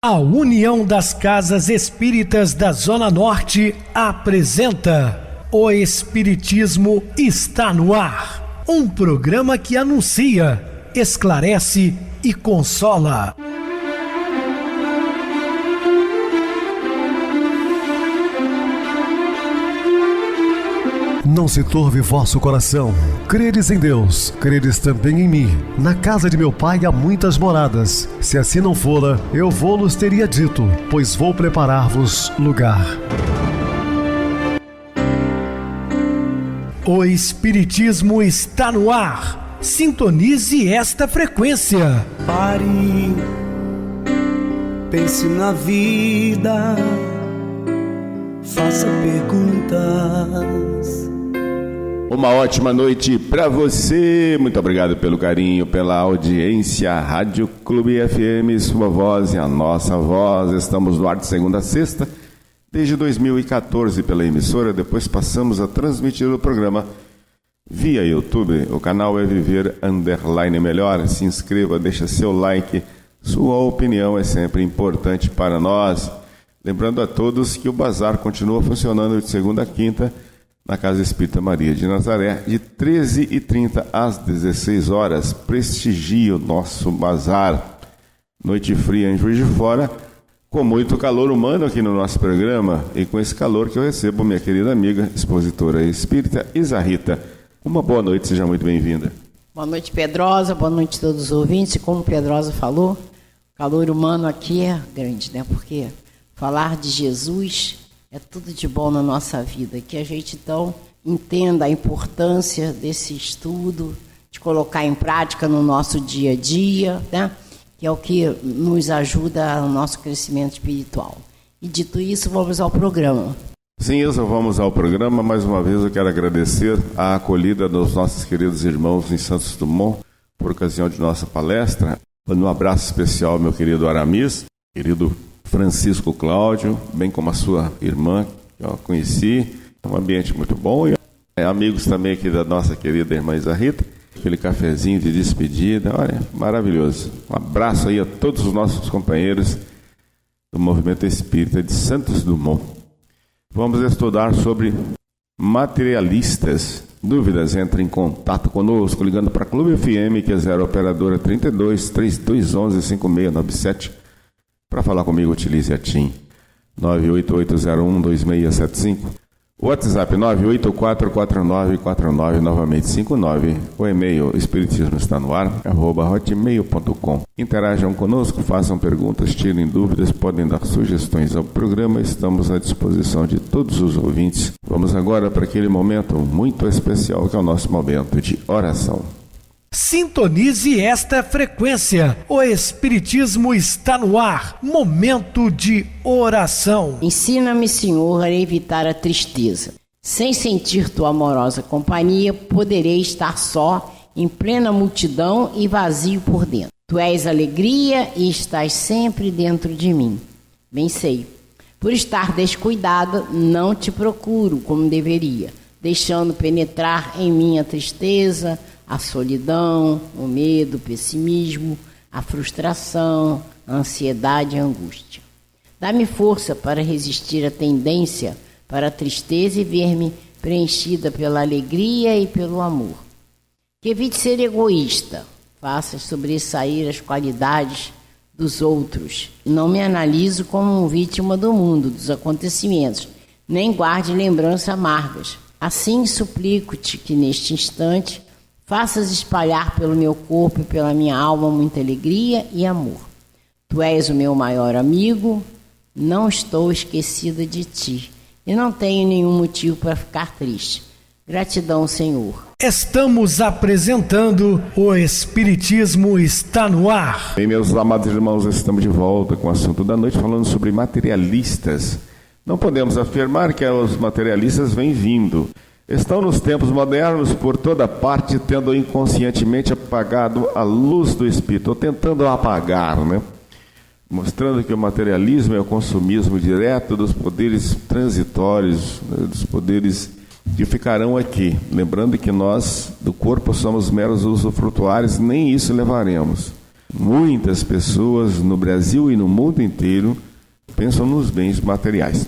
A União das Casas Espíritas da Zona Norte apresenta O Espiritismo está no ar, um programa que anuncia, esclarece e consola. Não se turve vosso coração. Credes em Deus, credes também em mim. Na casa de meu pai há muitas moradas. Se assim não fora, eu vou-los teria dito, pois vou preparar-vos lugar. O Espiritismo está no ar. Sintonize esta frequência. Pare, pense na vida, faça perguntas. Uma ótima noite para você. Muito obrigado pelo carinho, pela audiência. Rádio Clube FM, sua voz e a nossa voz. Estamos no ar de segunda a sexta, desde 2014 pela emissora. Depois passamos a transmitir o programa via YouTube. O canal é Viver _ Melhor. Se inscreva, deixa seu like. Sua opinião é sempre importante para nós. Lembrando a todos que o bazar continua funcionando de segunda a quinta na Casa Espírita Maria de Nazaré, de 13h30 às 16 horas. Prestigie o nosso bazar. Noite fria em Juiz de Fora, com muito calor humano aqui no nosso programa, e com esse calor que eu recebo minha querida amiga, expositora espírita Isa Rita. Uma boa noite, seja muito bem-vinda. Boa noite, Pedrosa, boa noite a todos os ouvintes. E como Pedrosa falou, o calor humano aqui é grande, né? Porque falar de Jesus é tudo de bom na nossa vida, que a gente então entenda a importância desse estudo, de colocar em prática no nosso dia a dia, né? Que é o que nos ajuda no nosso crescimento espiritual. E dito isso, vamos ao programa. Sim, Ilza, vamos ao programa. Mais uma vez eu quero agradecer a acolhida dos nossos queridos irmãos em Santos Dumont, por ocasião de nossa palestra. Dando um abraço especial ao meu querido Aramis, querido Francisco Cláudio, bem como a sua irmã, que eu conheci. É um ambiente muito bom. E amigos também aqui da nossa querida irmã Isa Rita. Aquele cafezinho de despedida, olha, maravilhoso. Um abraço aí a todos os nossos companheiros do Movimento Espírita de Santos Dumont. Vamos estudar sobre materialistas. Dúvidas? Entre em contato conosco, ligando para a Clube FM, que é 0 operadora 32 3211 5697. Para falar comigo, utilize a TIM 988012675. WhatsApp 9844949, novamente 59. O e-mail espiritismo está no ar, @hotmail.com. Interajam conosco, façam perguntas, tirem dúvidas, podem dar sugestões ao programa. Estamos à disposição de todos os ouvintes. Vamos agora para aquele momento muito especial, que é o nosso momento de oração. Sintonize esta frequência. O Espiritismo está no ar. Momento de oração. Ensina-me, Senhor, a evitar a tristeza. Sem sentir tua amorosa companhia, poderei estar só, em plena multidão e vazio por dentro. Tu és alegria e estás sempre dentro de mim. Bem sei. Por estar descuidada, não te procuro como deveria, deixando penetrar em mim a tristeza, a solidão, o medo, o pessimismo, a frustração, a ansiedade e a angústia. Dá-me força para resistir à tendência para a tristeza e ver-me preenchida pela alegria e pelo amor. Que evite ser egoísta, faça sobressair as qualidades dos outros. Não me analiso como vítima do mundo, dos acontecimentos, nem guarde lembranças amargas. Assim suplico-te que neste instante faças espalhar pelo meu corpo e pela minha alma muita alegria e amor. Tu és o meu maior amigo, não estou esquecida de ti e não tenho nenhum motivo para ficar triste. Gratidão, Senhor. Estamos apresentando O Espiritismo está no ar. Bem, meus amados irmãos, estamos de volta com o assunto da noite, falando sobre materialistas. Não podemos afirmar que os materialistas vêm vindo. Estão nos tempos modernos por toda parte, tendo inconscientemente apagado a luz do Espírito, ou tentando apagar, né? Mostrando que o materialismo é o consumismo direto dos poderes transitórios, né? Dos poderes que ficarão aqui. Lembrando que nós, do corpo, somos meros usufrutuários, nem isso levaremos. Muitas pessoas no Brasil e no mundo inteiro pensam nos bens materiais.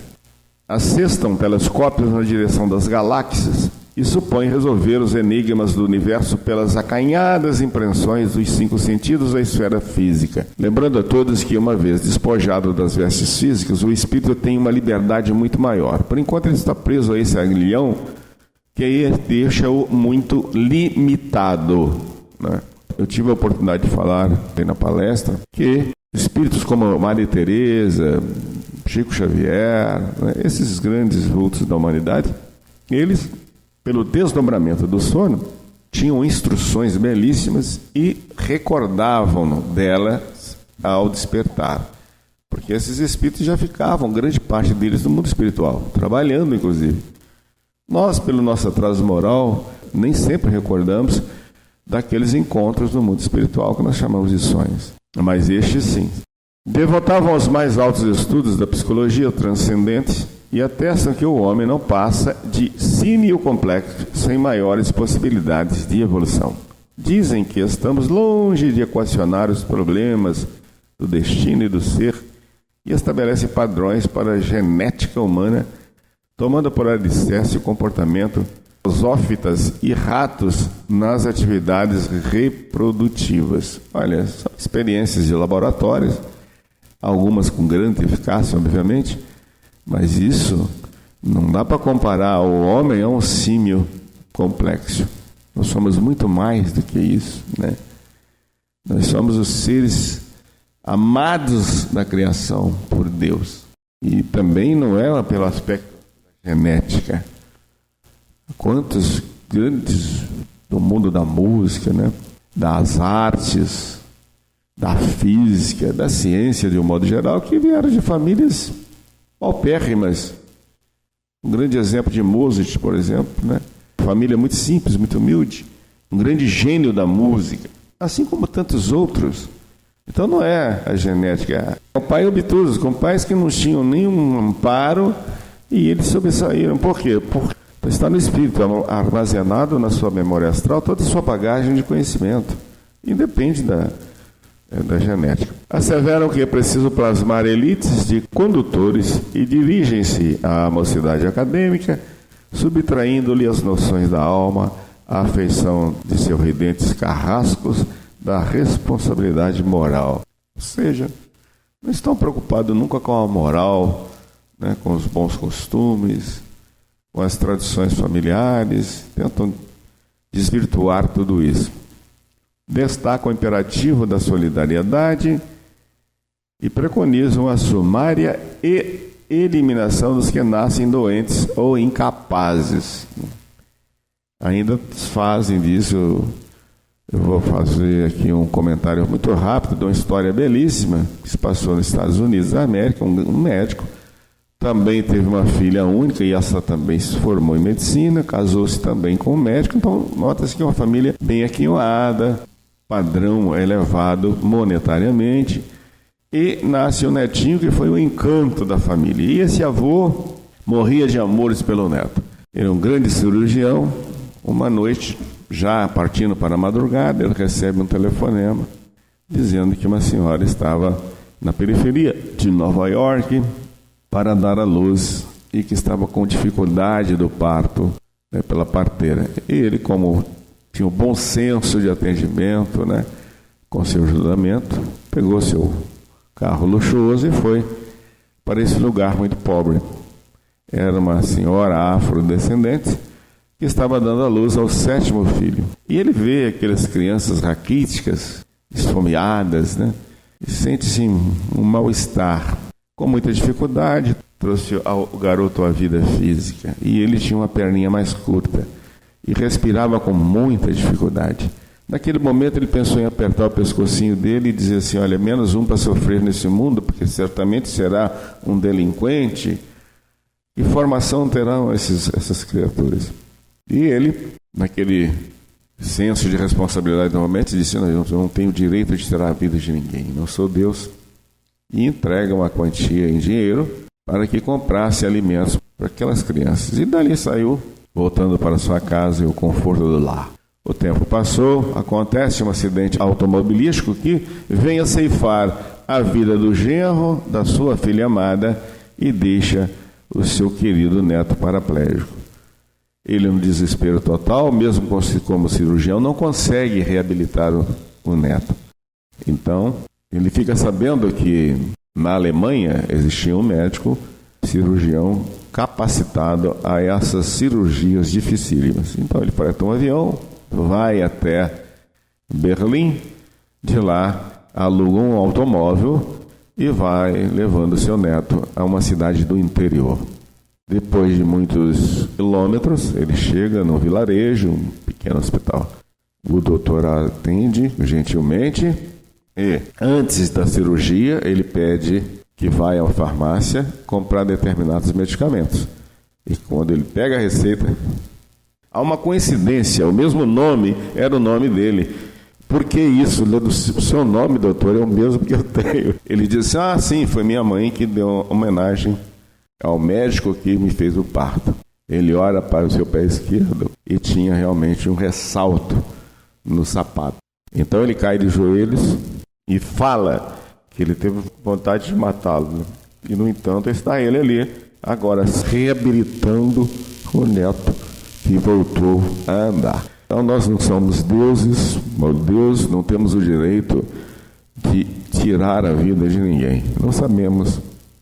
Assestam telescópios na direção das galáxias e supõem resolver os enigmas do universo pelas acanhadas impressões dos 5 sentidos da esfera física. Lembrando a todos que, uma vez despojado das vestes físicas, o espírito tem uma liberdade muito maior. Por enquanto ele está preso a esse aguilhão, que aí deixa-o muito limitado, né? Eu tive a oportunidade de falar na palestra que espíritos como Maria Teresa, Chico Xavier, né, esses grandes vultos da humanidade, eles, pelo desdobramento do sono, tinham instruções belíssimas e recordavam delas ao despertar. Porque esses espíritos já ficavam, grande parte deles, no mundo espiritual, trabalhando inclusive. Nós, pelo nosso atraso moral, nem sempre recordamos daqueles encontros no mundo espiritual que nós chamamos de sonhos. Mas estes sim. Devotavam aos mais altos estudos da psicologia transcendente e atestam que o homem não passa de símio complexo sem maiores possibilidades de evolução. Dizem que estamos longe de equacionar os problemas do destino e do ser e estabelecem padrões para a genética humana, tomando por alicerce o comportamento zoófitas e ratos nas atividades reprodutivas. Olha, são experiências de laboratórios, algumas com grande eficácia, obviamente, mas isso não dá para comparar o homem a um símio complexo. Nós somos muito mais do que isso, né? Nós somos os seres amados da criação por Deus. E também não é pelo aspecto da genética. Quantos grandes do mundo da música, né? Das artes, da física, da ciência de um modo geral, que vieram de famílias paupérrimas. Um grande exemplo de Mozart, por exemplo, né? Família muito simples, muito humilde, um grande gênio da música, assim como tantos outros. Então não é a genética. O pai obtuso, com pais que não tinham nenhum amparo e eles sobressaíram. Por quê? Porque está no espírito, armazenado na sua memória astral, toda a sua bagagem de conhecimento. Independe da genética. Asseveram que é preciso plasmar elites de condutores e dirigem-se à mocidade acadêmica, subtraindo-lhe as noções da alma, a afeição de seus ridentes carrascos da responsabilidade moral. Ou seja, não estão preocupados nunca com a moral, né, com os bons costumes, com as tradições familiares, tentam desvirtuar tudo isso. Destacam o imperativo da solidariedade e preconizam a sumária e eliminação dos que nascem doentes ou incapazes. Ainda fazem disso. Eu vou fazer aqui um comentário muito rápido de uma história belíssima que se passou nos Estados Unidos da América. Um médico também teve uma filha única e essa também se formou em medicina, casou-se também com um médico. Então, nota-se que é uma família bem aquinhoada, padrão elevado monetariamente, e nasce um netinho que foi o encanto da família. E esse avô morria de amores pelo neto. Ele é um grande cirurgião. Uma noite, já partindo para a madrugada, ele recebe um telefonema dizendo que uma senhora estava na periferia de Nova York para dar à luz e que estava com dificuldade do parto, né, pela parteira. E ele, como tinha um bom senso de atendimento, né, com seu ajudamento, pegou seu carro luxuoso e foi para esse lugar muito pobre. Era uma senhora afrodescendente que estava dando à luz ao 7º filho. E ele vê aquelas crianças raquíticas, esfomeadas, né, e sente-se um mal-estar. Com muita dificuldade, trouxe ao garoto a vida física. E ele tinha uma perninha mais curta e respirava com muita dificuldade. Naquele momento ele pensou em apertar o pescocinho dele e dizer assim: olha, menos um para sofrer nesse mundo, porque certamente será um delinquente. Que formação terão essas criaturas? E ele, naquele senso de responsabilidade no momento, disse: eu não tenho o direito de tirar a vida de ninguém, não sou Deus. E entrega uma quantia em dinheiro para que comprasse alimentos para aquelas crianças. E dali saiu, voltando para sua casa e o conforto do lar. O tempo passou, acontece um acidente automobilístico que vem a ceifar a vida do genro, da sua filha amada, e deixa o seu querido neto paraplégico. Ele, no desespero total, mesmo como cirurgião, não consegue reabilitar o neto. Então, ele fica sabendo que na Alemanha existia um médico cirurgião capacitado a essas cirurgias dificílimas. Então, ele freta um avião, vai até Berlim, de lá aluga um automóvel e vai levando seu neto a uma cidade do interior. Depois de muitos quilômetros, ele chega num vilarejo, um pequeno hospital. O doutor atende gentilmente e, antes da cirurgia, ele pede que vá à farmácia comprar determinados medicamentos. E quando ele pega a receita, há uma coincidência, o mesmo nome era o nome dele. Por que isso? O seu nome, doutor, é o mesmo que eu tenho. Ele disse, sim, foi minha mãe que deu homenagem ao médico que me fez o parto. Ele olha para o seu pé esquerdo e tinha realmente um ressalto no sapato. Então ele cai de joelhos e fala que ele teve vontade de matá-lo. E, no entanto, está ele ali, agora reabilitando o neto que voltou a andar. Então nós não somos deuses, meu Deus, não temos o direito de tirar a vida de ninguém. Não sabemos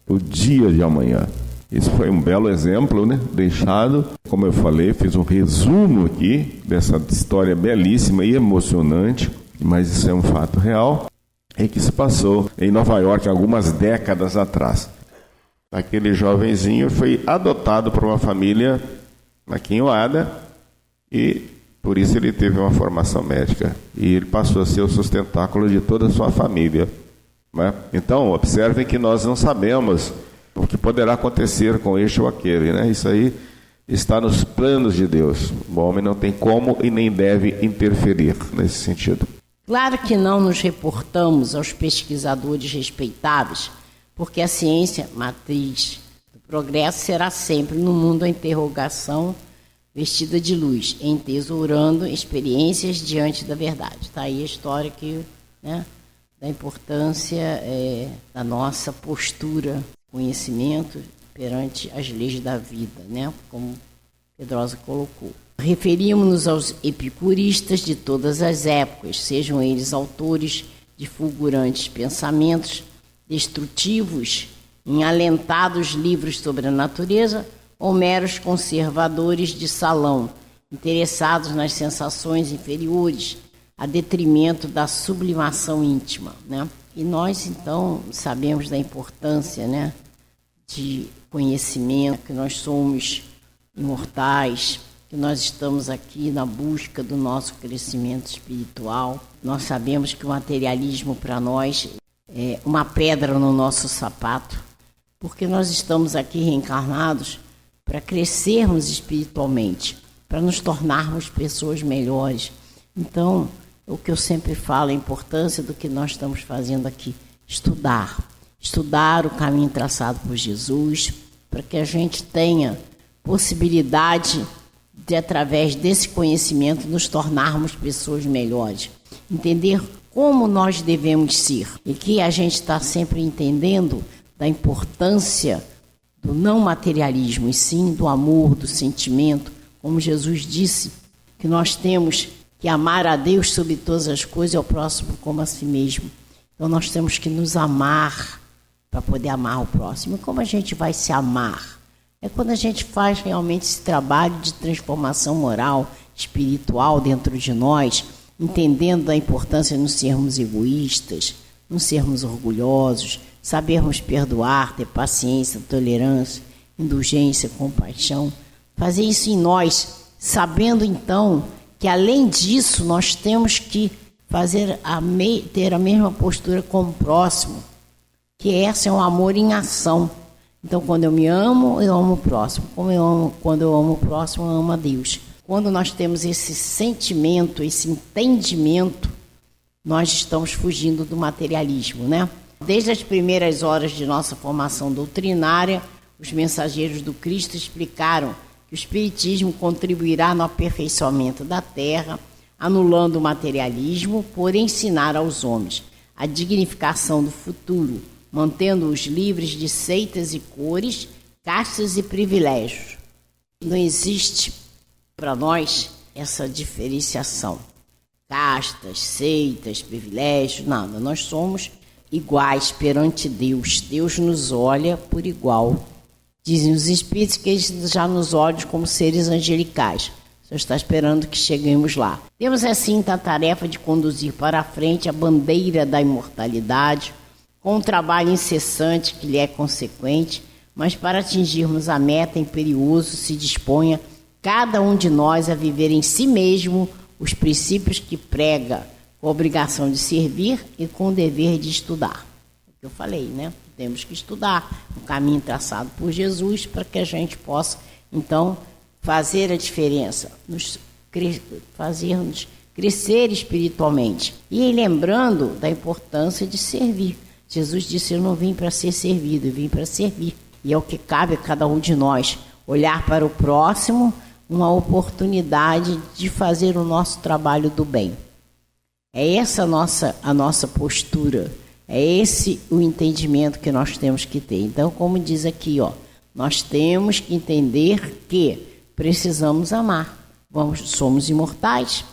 o dia de amanhã. Isso foi um belo exemplo, deixado, como eu falei, fiz um resumo aqui dessa história belíssima e emocionante, mas isso é um fato real, e que se passou em Nova York algumas décadas atrás. Aquele jovenzinho foi adotado por uma família aquinhoada e por isso ele teve uma formação médica e ele passou a ser o sustentáculo de toda a sua família. Então, observem que nós não sabemos o que poderá acontecer com este ou aquele. Isso aí está nos planos de Deus. O homem não tem como e nem deve interferir nesse sentido. Claro que não nos reportamos aos pesquisadores respeitáveis, porque a ciência matriz do progresso será sempre no mundo a interrogação vestida de luz, entesourando experiências diante da verdade. Está aí a história aqui, da importância da nossa postura, conhecimento perante as leis da vida, como Pedrosa colocou. Referimos-nos aos epicuristas de todas as épocas, sejam eles autores de fulgurantes pensamentos destrutivos em alentados livros sobre a natureza, ou meros conservadores de salão, interessados nas sensações inferiores, a detrimento da sublimação íntima. E nós, então, sabemos da importância de conhecimento, que nós somos imortais, que nós estamos aqui na busca do nosso crescimento espiritual. Nós sabemos que o materialismo para nós é uma pedra no nosso sapato, porque nós estamos aqui reencarnados para crescermos espiritualmente, para nos tornarmos pessoas melhores. Então, o que eu sempre falo, a importância do que nós estamos fazendo aqui, estudar o caminho traçado por Jesus, para que a gente tenha possibilidade de, através desse conhecimento, nos tornarmos pessoas melhores, entender como nós devemos ser, e que a gente está sempre entendendo da importância do não materialismo, e sim do amor, do sentimento, como Jesus disse, que nós temos que amar a Deus sobre todas as coisas e ao próximo como a si mesmo. Então nós temos que nos amar para poder amar o próximo. E como a gente vai se amar? É quando a gente faz realmente esse trabalho de transformação moral, espiritual dentro de nós, entendendo a importância de não sermos egoístas, não sermos orgulhosos, sabermos perdoar, ter paciência, tolerância, indulgência, compaixão. Fazer isso em nós, sabendo então que além disso nós temos que ter a mesma postura com o próximo, que esse é um amor em ação. Então, quando eu me amo, eu amo o próximo. Quando eu amo o próximo, eu amo a Deus. Quando nós temos esse sentimento, esse entendimento, nós estamos fugindo do materialismo, Desde as primeiras horas de nossa formação doutrinária, os mensageiros do Cristo explicaram que o Espiritismo contribuirá no aperfeiçoamento da Terra, anulando o materialismo por ensinar aos homens a dignificação do futuro, mantendo-os livres de seitas e cores, castas e privilégios. Não existe para nós essa diferenciação. Castas, seitas, privilégios, nada. Nós somos iguais perante Deus. Deus nos olha por igual. Dizem os Espíritos que eles já nos olham como seres angelicais. O Senhor está esperando que cheguemos lá. Temos assim a tarefa de conduzir para a frente a bandeira da imortalidade, com um trabalho incessante que lhe é consequente, mas para atingirmos a meta imperioso se disponha cada um de nós a viver em si mesmo os princípios que prega, com a obrigação de servir e com o dever de estudar. É o que eu falei, né? Temos que estudar o caminho traçado por Jesus para que a gente possa, então, fazer a diferença, fazer-nos crescer espiritualmente. E lembrando da importância de servir. Jesus disse: eu não vim para ser servido, eu vim para servir. E é o que cabe a cada um de nós, olhar para o próximo, uma oportunidade de fazer o nosso trabalho do bem. É essa a nossa postura, é esse o entendimento que nós temos que ter. Então, como diz aqui, nós temos que entender que precisamos amar. Somos imortais,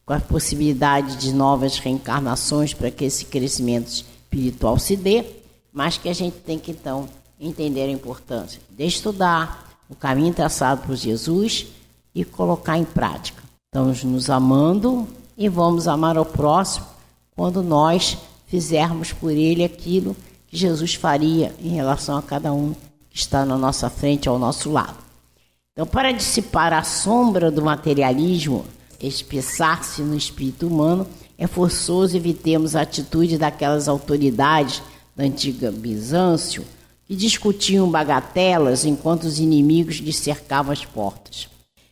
com a possibilidade de novas reencarnações para que esse crescimento espiritual se dê, mas que a gente tem que, então, entender a importância de estudar o caminho traçado por Jesus e colocar em prática. Estamos nos amando e vamos amar ao próximo quando nós fizermos por ele aquilo que Jesus faria em relação a cada um que está na nossa frente, ao nosso lado. Então, para dissipar a sombra do materialismo, espessar-se no espírito humano, é forçoso evitemos a atitude daquelas autoridades da antiga Bizâncio que discutiam bagatelas enquanto os inimigos lhes cercavam as portas.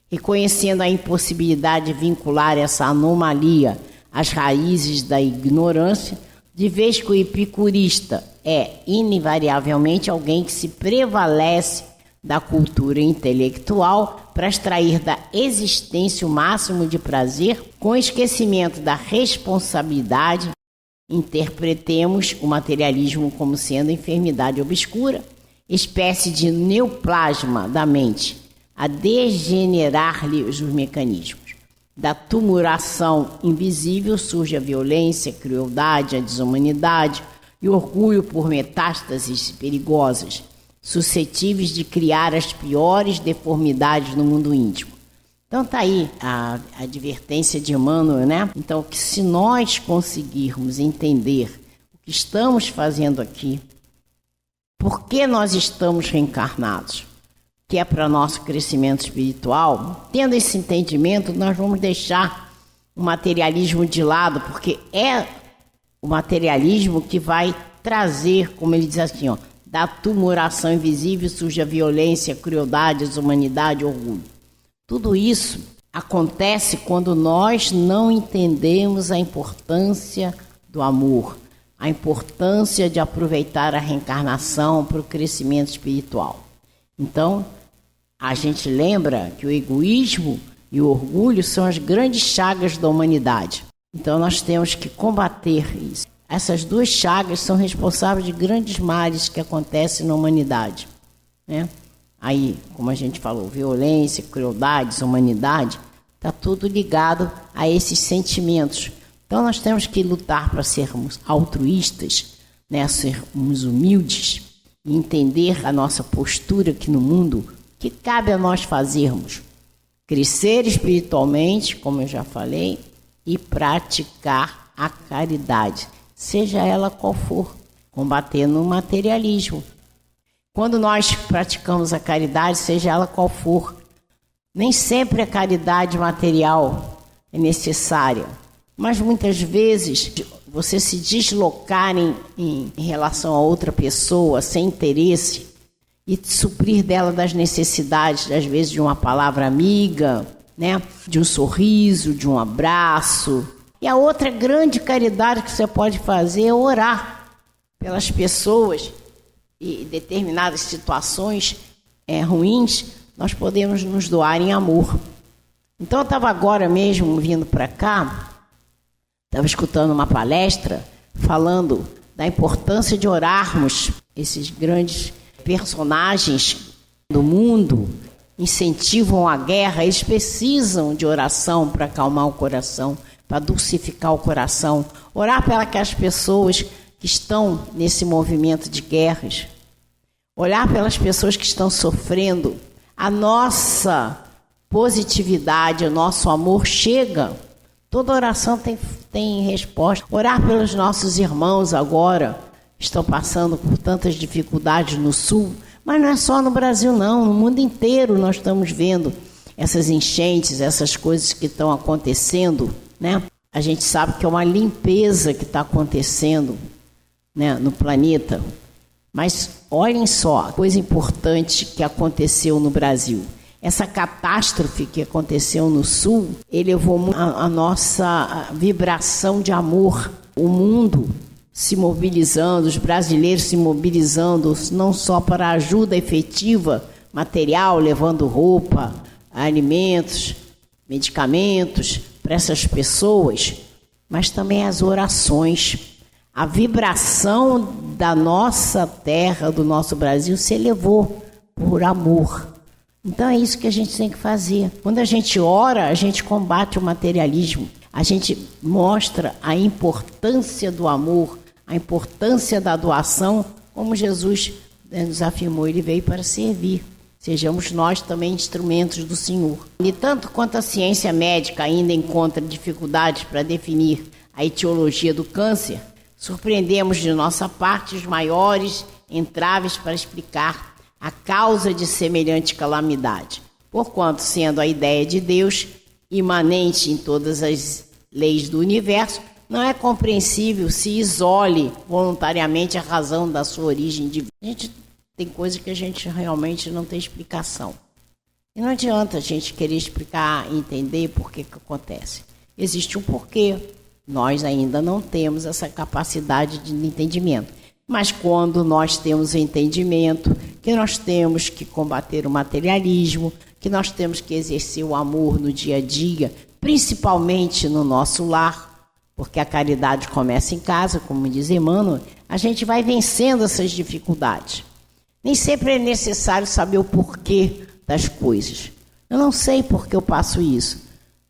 Reconhecendo a impossibilidade de vincular essa anomalia às raízes da ignorância, de vez que o epicurista é invariavelmente alguém que se prevalece da cultura intelectual para extrair da existência o máximo de prazer, com esquecimento da responsabilidade, interpretemos o materialismo como sendo enfermidade obscura, espécie de neoplasma da mente, a degenerar-lhe os mecanismos. Da tumulação invisível surge a violência, a crueldade, a desumanidade e o orgulho por metástases perigosas, suscetíveis de criar as piores deformidades no mundo íntimo. Então está aí a advertência de Emmanuel, né? Então, que se nós conseguirmos entender o que estamos fazendo aqui, por que nós estamos reencarnados, que é para nosso crescimento espiritual, tendo esse entendimento, nós vamos deixar o materialismo de lado, porque é o materialismo que vai trazer, como ele diz assim, da tumulação invisível surge a violência, a crueldade, a desumanidade, o orgulho. Tudo isso acontece quando nós não entendemos a importância do amor, a importância de aproveitar a reencarnação para o crescimento espiritual. Então, a gente lembra que o egoísmo e o orgulho são as grandes chagas da humanidade. Então, nós temos que combater isso. Essas duas chagas são responsáveis de grandes males que acontecem na humanidade, né? Aí, como a gente falou, violência, crueldade, desumanidade, está tudo ligado a esses sentimentos. Então, nós temos que lutar para sermos altruístas, né? Sermos humildes e entender a nossa postura aqui no mundo, que cabe a nós fazermos. Crescer espiritualmente, como eu já falei, e praticar a caridade, seja ela qual for, combatendo o materialismo. Quando nós praticamos a caridade, seja ela qual for, nem sempre a caridade material é necessária, mas muitas vezes você se deslocar em relação a outra pessoa sem interesse e suprir dela das necessidades, às vezes de uma palavra amiga, né? De um sorriso, de um abraço. E a outra grande caridade que você pode fazer é orar pelas pessoas. E em determinadas situações ruins, nós podemos nos doar em amor. Então eu estava agora mesmo vindo para cá, estava escutando uma palestra falando da importância de orarmos. Esses grandes personagens do mundo incentivam a guerra, eles precisam de oração para acalmar o coração, para dulcificar o coração, orar para aquelas pessoas que estão nesse movimento de guerras, olhar pelas pessoas que estão sofrendo. A nossa positividade, o nosso amor chega. Toda oração tem resposta. Orar pelos nossos irmãos agora, que estão passando por tantas dificuldades no Sul, mas não é só no Brasil não, no mundo inteiro nós estamos vendo essas enchentes, essas coisas que estão acontecendo, né? A gente sabe que é uma limpeza que está acontecendo, né, no planeta. Mas olhem só, coisa importante que aconteceu no Brasil. Essa catástrofe que aconteceu no Sul elevou a nossa vibração de amor. O mundo se mobilizando, os brasileiros se mobilizando, não só para ajuda efetiva, material, levando roupa, alimentos, medicamentos para essas pessoas, mas também as orações. A vibração da nossa terra, do nosso Brasil, se elevou por amor. Então é isso que a gente tem que fazer. Quando a gente ora, a gente combate o materialismo. A gente mostra a importância do amor, a importância da doação, como Jesus nos afirmou, ele veio para servir. Sejamos nós também instrumentos do Senhor. E tanto quanto a ciência médica ainda encontra dificuldades para definir a etiologia do câncer, surpreendemos de nossa parte os maiores entraves para explicar a causa de semelhante calamidade, porquanto, sendo a ideia de Deus imanente em todas as leis do universo, não é compreensível se isole voluntariamente a razão da sua origem divina. A gente tem coisa que a gente realmente não tem explicação. E não adianta a gente querer explicar e entender por que acontece. Existe um porquê. Nós ainda não temos essa capacidade de entendimento. Mas quando nós temos o entendimento que nós temos que combater o materialismo, que nós temos que exercer o amor no dia a dia, principalmente no nosso lar, porque a caridade começa em casa, como diz Emmanuel, a gente vai vencendo essas dificuldades. Nem sempre é necessário saber o porquê das coisas. Eu não sei por que eu passo isso,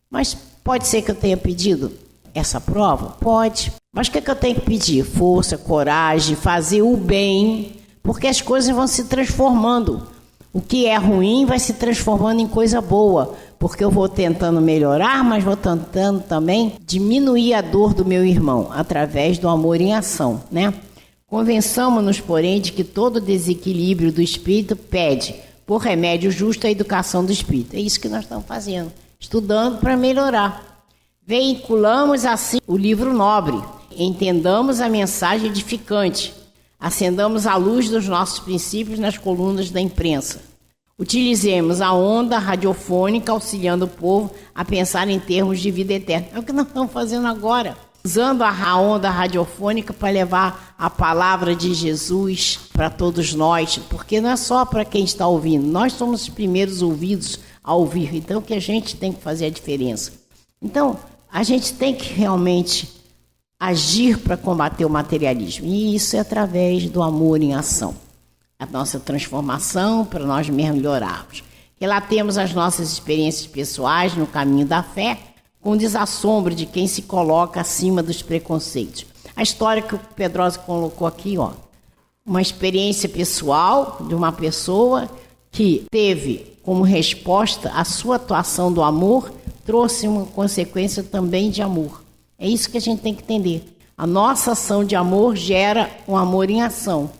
mas pode ser que eu tenha pedido essa prova? Pode. Mas o que eu tenho que pedir? Força, coragem, fazer o bem, porque as coisas vão se transformando. O que é ruim vai se transformando em coisa boa, porque eu vou tentando melhorar, mas vou tentando também diminuir a dor do meu irmão, através do amor em ação, né? Convençamos-nos, porém, de que todo desequilíbrio do espírito pede, por remédio justo, a educação do espírito. É isso que nós estamos fazendo, estudando para melhorar. Veiculamos assim o livro nobre, entendamos a mensagem edificante, acendamos a luz dos nossos princípios nas colunas da imprensa. Utilizemos a onda radiofônica auxiliando o povo a pensar em termos de vida eterna. É o que nós estamos fazendo agora, usando a onda radiofônica para levar a palavra de Jesus para todos nós, porque não é só para quem está ouvindo, nós somos os primeiros ouvidos a ouvir, então que a gente tem que fazer a diferença. Então, a gente tem que realmente agir para combater o materialismo, e isso é através do amor em ação. A nossa transformação para nós melhorarmos. Relatemos as nossas experiências pessoais no caminho da fé, com desassombro de quem se coloca acima dos preconceitos. A história que o Pedrosa colocou aqui, ó, uma experiência pessoal de uma pessoa que teve como resposta a sua atuação do amor, trouxe uma consequência também de amor. É isso que a gente tem que entender. A nossa ação de amor gera um amor em ação.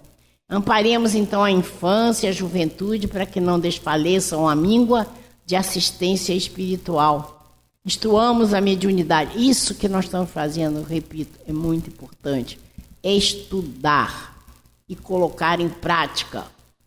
Amparemos então a infância e a juventude para que não desfaleçam a míngua de assistência espiritual. Instruamos a mediunidade. Isso que nós estamos fazendo, repito, é muito importante. É estudar e colocar em prática.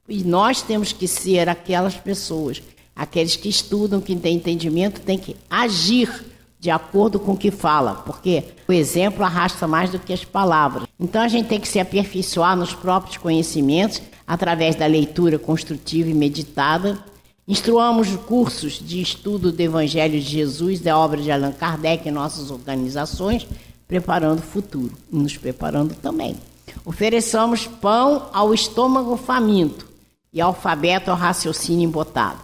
E nós temos que ser aquelas pessoas, aqueles que estudam, que têm entendimento, têm que agir de acordo com o que fala, porque o exemplo arrasta mais do que as palavras. Então a gente tem que se aperfeiçoar nos próprios conhecimentos, através da leitura construtiva e meditada, Instruamos cursos de estudo do Evangelho de Jesus, da obra de Allan Kardec em nossas organizações, preparando o futuro, e nos preparando também. Ofereçamos pão ao estômago faminto e alfabeto ao raciocínio embotado.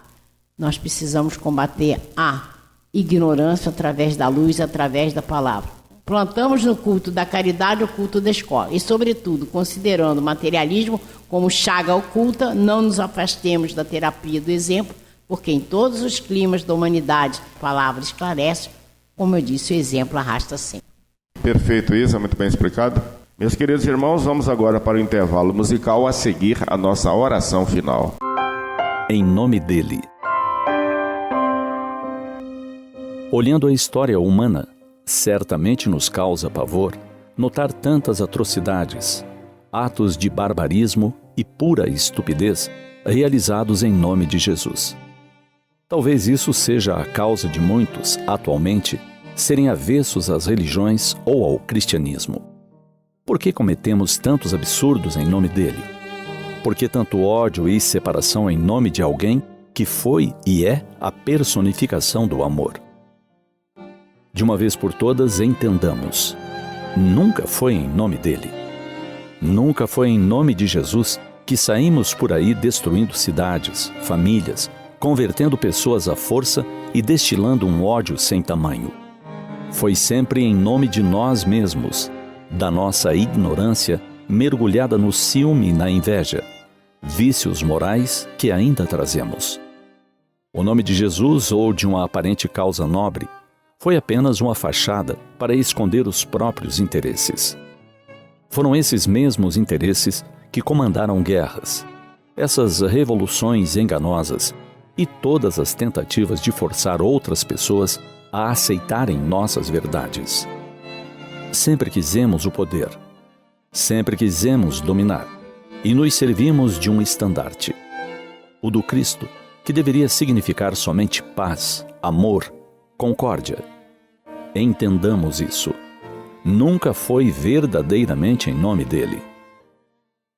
Nós precisamos combater a ignorância através da luz, através da palavra. Plantamos no culto da caridade o culto da escola e, sobretudo, considerando o materialismo como chaga oculta, não nos afastemos da terapia do exemplo, porque em todos os climas da humanidade a palavra esclarece, como eu disse, o exemplo arrasta sempre. Perfeito, Isa, muito bem explicado. Meus queridos irmãos, vamos agora para o intervalo musical, a seguir a nossa oração final. Em nome dele. Olhando a história humana, certamente nos causa pavor notar tantas atrocidades, atos de barbarismo e pura estupidez realizados em nome de Jesus. Talvez isso seja a causa de muitos, atualmente, serem avessos às religiões ou ao cristianismo. Por que cometemos tantos absurdos em nome dele? Por que tanto ódio e separação em nome de alguém que foi e é a personificação do amor? De uma vez por todas, entendamos. Nunca foi em nome dele. Nunca foi em nome de Jesus que saímos por aí destruindo cidades, famílias, convertendo pessoas à força e destilando um ódio sem tamanho. Foi sempre em nome de nós mesmos, da nossa ignorância mergulhada no ciúme e na inveja, vícios morais que ainda trazemos. O nome de Jesus ou de uma aparente causa nobre foi apenas uma fachada para esconder os próprios interesses. Foram esses mesmos interesses que comandaram guerras, essas revoluções enganosas e todas as tentativas de forçar outras pessoas a aceitarem nossas verdades. Sempre quisemos o poder, sempre quisemos dominar, e nos servimos de um estandarte, o do Cristo, que deveria significar somente paz, amor, concórdia. Entendamos isso. Nunca foi verdadeiramente em nome dele.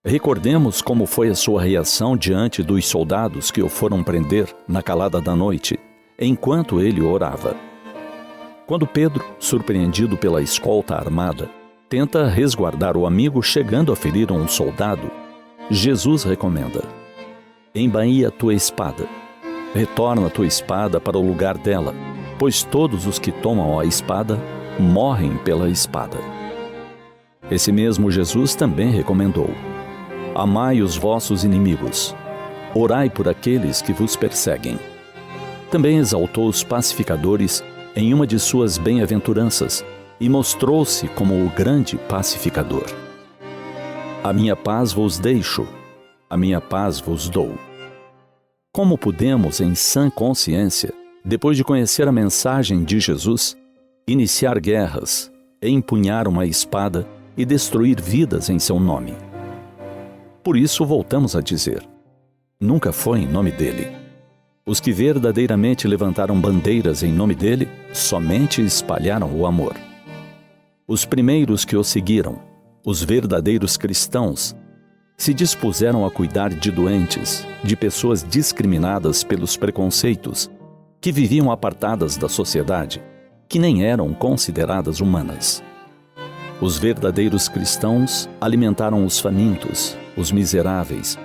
Recordemos como foi a sua reação diante dos soldados que o foram prender na calada da noite, enquanto ele orava. Quando Pedro, surpreendido pela escolta armada, tenta resguardar o amigo chegando a ferir um soldado, Jesus recomenda: embainhe a tua espada, retorna a tua espada para o lugar dela, pois todos os que tomam a espada morrem pela espada. Esse mesmo Jesus também recomendou: amai os vossos inimigos, orai por aqueles que vos perseguem. Também exaltou os pacificadores em uma de suas bem-aventuranças e mostrou-se como o grande pacificador. A minha paz vos deixo, a minha paz vos dou. Como podemos, em sã consciência, depois de conhecer a mensagem de Jesus, iniciar guerras, empunhar uma espada e destruir vidas em seu nome? Por isso voltamos a dizer: nunca foi em nome dele. Os que verdadeiramente levantaram bandeiras em nome dele somente espalharam o amor. Os primeiros que o seguiram, os verdadeiros cristãos, se dispuseram a cuidar de doentes, de pessoas discriminadas pelos preconceitos, que viviam apartadas da sociedade, que nem eram consideradas humanas. Os verdadeiros cristãos alimentaram os famintos, os miseráveis,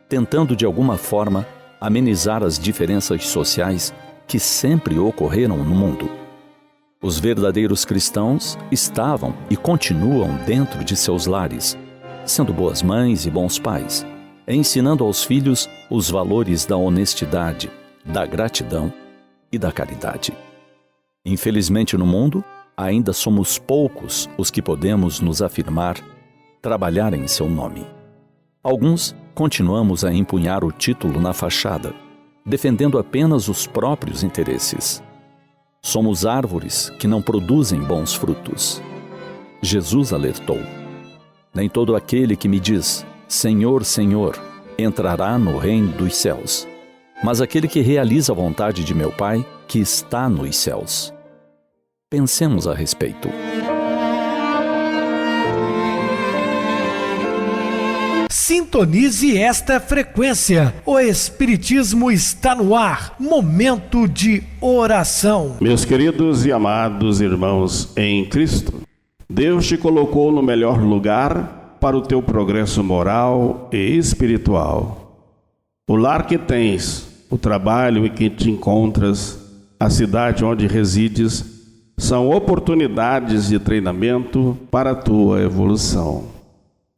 tentando de alguma forma amenizar as diferenças sociais que sempre ocorreram no mundo. Os verdadeiros cristãos estavam e continuam dentro de seus lares, sendo boas mães e bons pais, ensinando aos filhos os valores da honestidade, da gratidão e da caridade. Infelizmente, no mundo, ainda somos poucos os que podemos nos afirmar, trabalhar em seu nome. Alguns continuamos a empunhar o título na fachada, defendendo apenas os próprios interesses. Somos árvores que não produzem bons frutos. Jesus alertou: nem todo aquele que me diz, Senhor, Senhor, entrará no reino dos céus, mas aquele que realiza a vontade de meu Pai, que está nos céus. Pensemos a respeito. Sintonize esta frequência. O Espiritismo está no ar. Momento de oração. Meus queridos e amados irmãos em Cristo, Deus te colocou no melhor lugar para o teu progresso moral e espiritual. O lar que tens, o trabalho em que te encontras, a cidade onde resides, são oportunidades de treinamento para a tua evolução.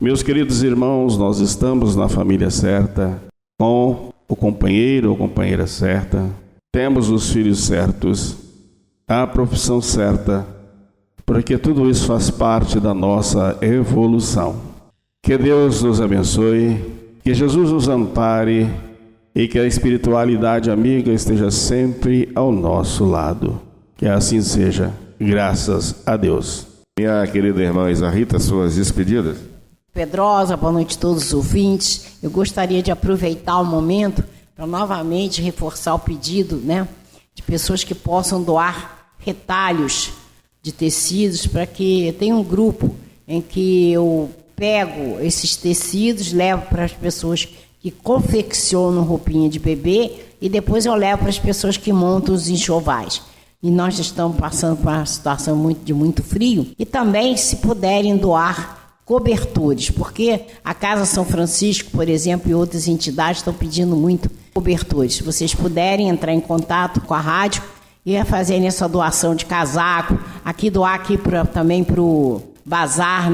Meus queridos irmãos, nós estamos na família certa, com o companheiro ou companheira certa, temos os filhos certos, a profissão certa, porque tudo isso faz parte da nossa evolução. Que Deus nos abençoe, que Jesus nos ampare e que a espiritualidade amiga esteja sempre ao nosso lado. Que assim seja, graças a Deus. Minha querida irmã Isa Rita, suas despedidas. Pedrosa, boa noite a todos os ouvintes. Eu gostaria de aproveitar o momento para novamente reforçar o pedido, de pessoas que possam doar retalhos de tecidos, para que tenha um grupo em que eu pego esses tecidos, levo para as pessoas que confeccionam roupinha de bebê e depois eu levo para as pessoas que montam os enxovais. E nós estamos passando por uma situação de muito frio. E também, se puderem doar cobertores, porque a Casa São Francisco, por exemplo, e outras entidades estão pedindo muito cobertores. Se vocês puderem entrar em contato com a rádio e fazerem essa doação de casaco, doar aqui também para o bazar,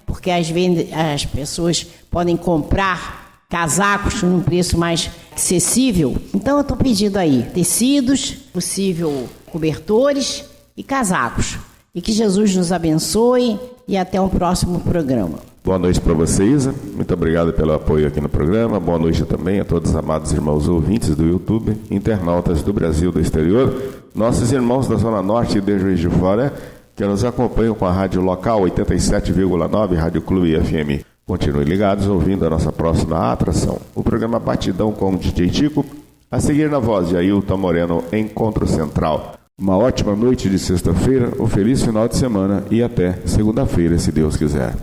porque às vezes as pessoas podem comprar casacos num preço mais acessível. Então eu estou pedindo aí tecidos, possível cobertores e casacos. E que Jesus nos abençoe e até um próximo programa. Boa noite para você, Isa. Muito obrigado pelo apoio aqui no programa. Boa noite também a todos os amados irmãos ouvintes do YouTube, internautas do Brasil e do exterior, nossos irmãos da Zona Norte e de Juiz de Fora, que nos acompanham com a rádio local 87,9, Rádio Clube FM. Continuem ligados ouvindo a nossa próxima atração, o programa Batidão com o DJ Tico, a seguir na voz de Ailton Moreno, Encontro Central. Uma ótima noite de sexta-feira, um feliz final de semana e até segunda-feira, se Deus quiser.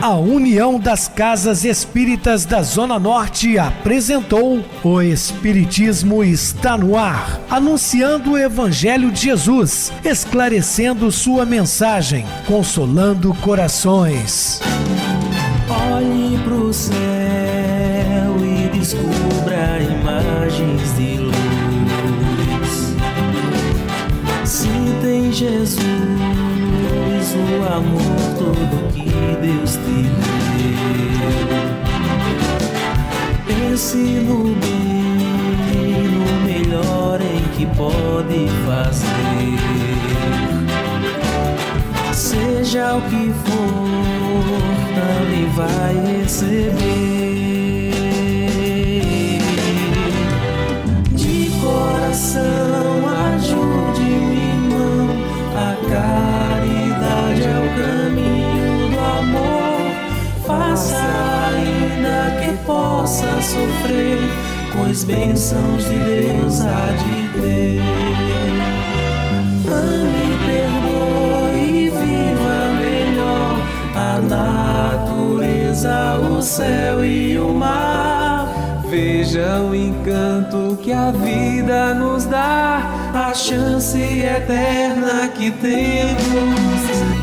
A União das Casas Espíritas da Zona Norte apresentou O Espiritismo está no ar, anunciando o Evangelho de Jesus, esclarecendo sua mensagem, consolando corações. Olhe pro céu e descubra imagens de luz. Sinta em Jesus o amor todo que Deus te deu. Pense no bem, no melhor em que pode fazer. Seja o que for, também vai receber. De coração, ajude-me, irmão. A caridade é o caminho do amor. Faça ainda que possa sofrer, pois bênçãos de Deus há de ter. Ame, perdoe e viva melhor a natureza, o céu e o mar. Veja o encanto que a vida nos dá, a chance eterna que temos.